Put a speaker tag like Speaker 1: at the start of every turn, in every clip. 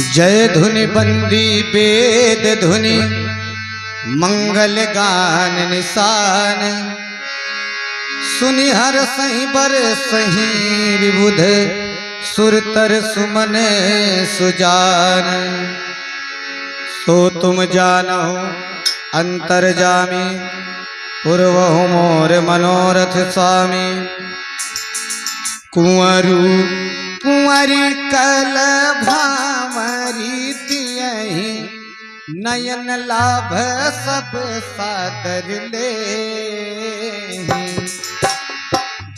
Speaker 1: जय धुनि बंदी वेद धुनि मंगल गान निशान सुनि हर सही बर सही विबुध सुरतर सुमन सुजान। सो तुम जानो अंतर्जामी पूर्वहु मोर मनोरथ स्वामी। कुंवरू कुंवरी कल भामरी तियहि नयन लाभ सब सादर ले।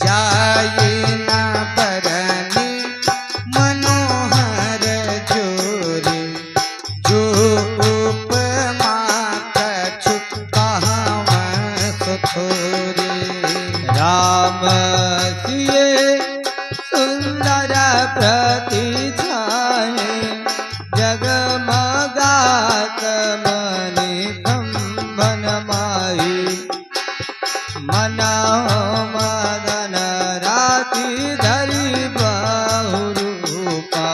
Speaker 1: जाये न बरनी मनोहर जोरे जो उपमा कछु कहावत थोरे।
Speaker 2: राम सिए सुंदर प्रतिछाए जगमगात मनि कंबन माई। मनाओ मदन राति धरि बहुरूपा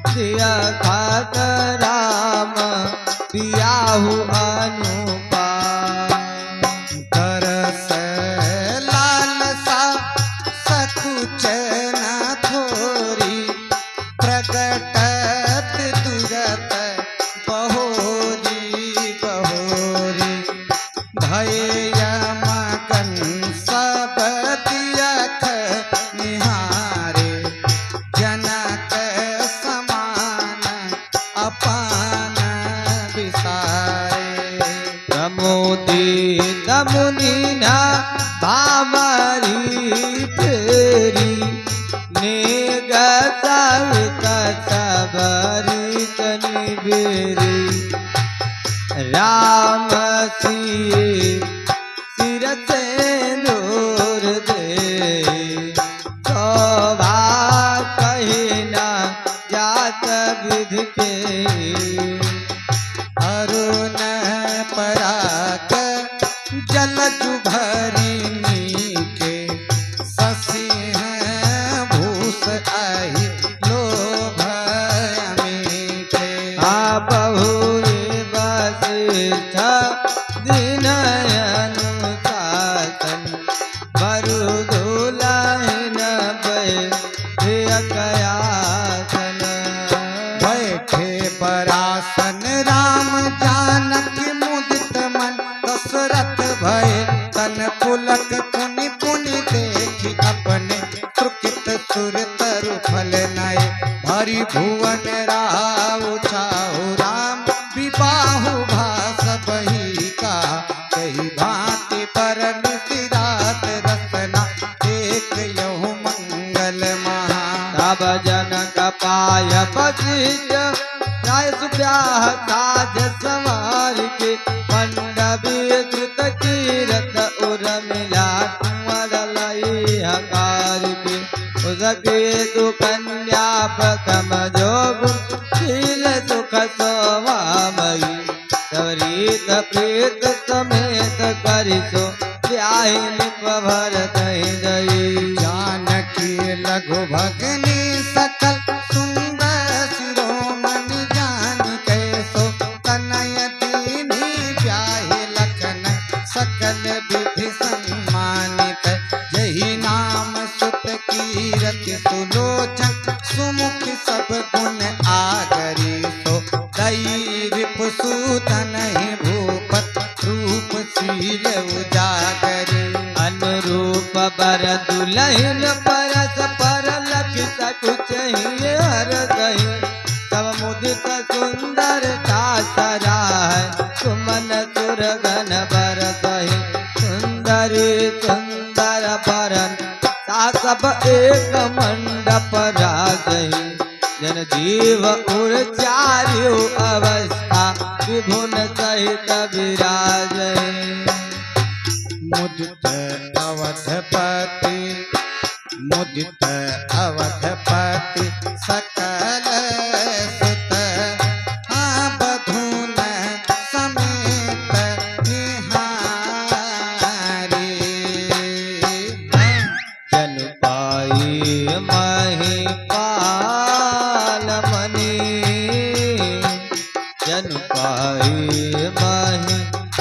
Speaker 2: दिया खात राम पियाहु अनुपा।
Speaker 1: तरस लालसा सकुच न थोरी प्रकटत दुरत बहोरी बहोरी। भय मगन सब दियख निहारे जनक समान अपान विसारे।
Speaker 2: प्रमोदी दमुनि न भामरी फेरी नेगत सबरी तनि बेरी। राम सिए सिर से दूर दे शोभा कही न जात विधि के।
Speaker 1: अरुण पराग जलजु भरिणी के ससिह भूष आहि लोभ अमीके।
Speaker 2: बहुरे वसिष्ठ दिन अनुशासन बरु दुलहिन कयासन।
Speaker 1: बैठे परासन राम जानकी मुदित मन दशरथ भय तन पुलक पुनि पुनि देखी अपने सुकृत सुर तरु फल नय। भरी भुवन राहु छाहु राम विबाहु भास बही का। कही भांति बरन सिरात रसना एक यहु मंगल महा।
Speaker 2: तब जनक पाय वशिष्ठ राय सुब्याह साज संवार के। मंडवी कृत कीरत उर मिला कुंवर लई हकार के। उसके दु कन्या प्रथम जोग शील सुख शोभामयी। तवरीत प्रीत समेत करिसो ब्याहि निप भरत दई।
Speaker 1: जानकी लघु भगनी सकल सुंदर शिरोमणि जान कैसो। तनय दीनी ब्याहि लखन सकल विधि सम्मानित। यही नाम सुत कीरति सुलोचन सुमुख सब गुण आगरी सो। दई रिपु सूदन भूपत रूप शील उजागरी।
Speaker 2: अनुरूप बर दुलहिन परस पर लखि सकुच हर दही। तब मुदित सुंदर सराय सुमन सुरगन बरसहि। सुंदरी सुंदर बरन सा सब एक मंडप राजहि। जन जीव उर चार्यो अवस्था विभुन सहित विराजहि।
Speaker 1: मुदित अवधपति मुदित अवधपति सकल सुत बधून समेत निहारे।
Speaker 2: जन पाई महिपाल मनि पाई मही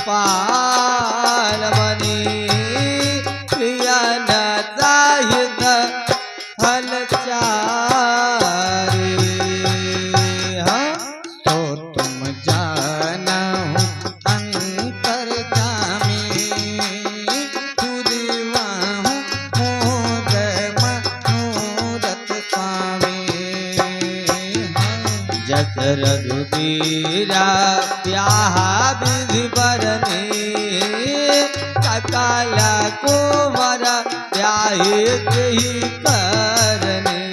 Speaker 2: पाल मनी प्रिय न चाहित फल चारी। हाँ
Speaker 1: तो तुम जानहु अंतर जामी तुरिवाहु मोर मनोरथ स्वामी।
Speaker 2: जस रघुबीरा ब्याह विधि बरनी सकल कुंवर ब्याहे ही करनी।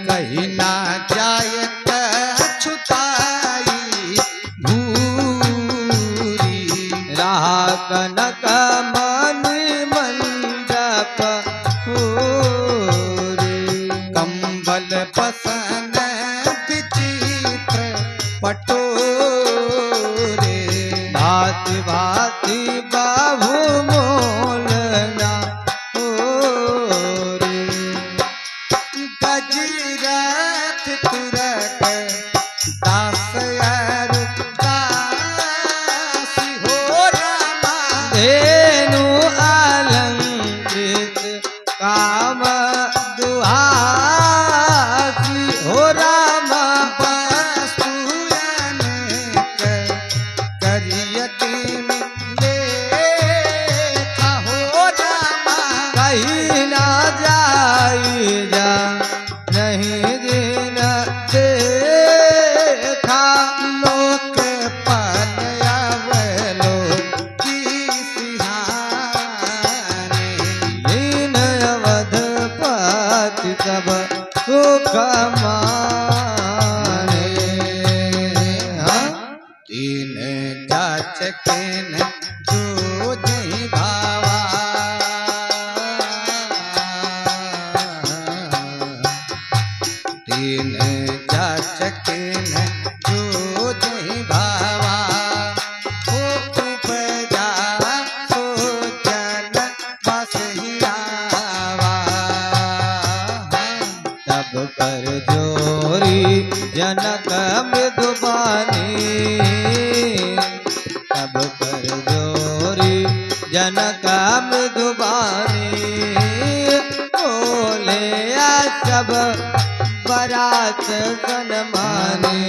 Speaker 1: कही ना जायत छुटाई भूरी
Speaker 2: रहा कनक मणि मंडप पूरी।
Speaker 1: कंबल पसन विचित्र पटोरे
Speaker 2: भांति भांति बाबू मोलना होरी।
Speaker 1: गजरथ तुरक दास अरु दासी हो रामा।
Speaker 2: धेनु अलंकृत काम दुहासी हो रामा।
Speaker 1: वस्तु अनेक करियति लेखा हो रामा।
Speaker 2: कहीं ना जाई जा नहीं दिन देखा।
Speaker 1: लोक पल अवलोकी सिहाने।
Speaker 2: दीन अवधपति सब सुख माने। हाँ
Speaker 1: तीन जाचकेन जो जहि भावा। तीन जाचकेन जो जहि भावा। हो उपजा सो जन बसहि आवा।
Speaker 2: तब कर जोरी जनक मृदुबानी। तब कर जोरी जनक मृदुबानी। बोले आ सब बरात सनमानी।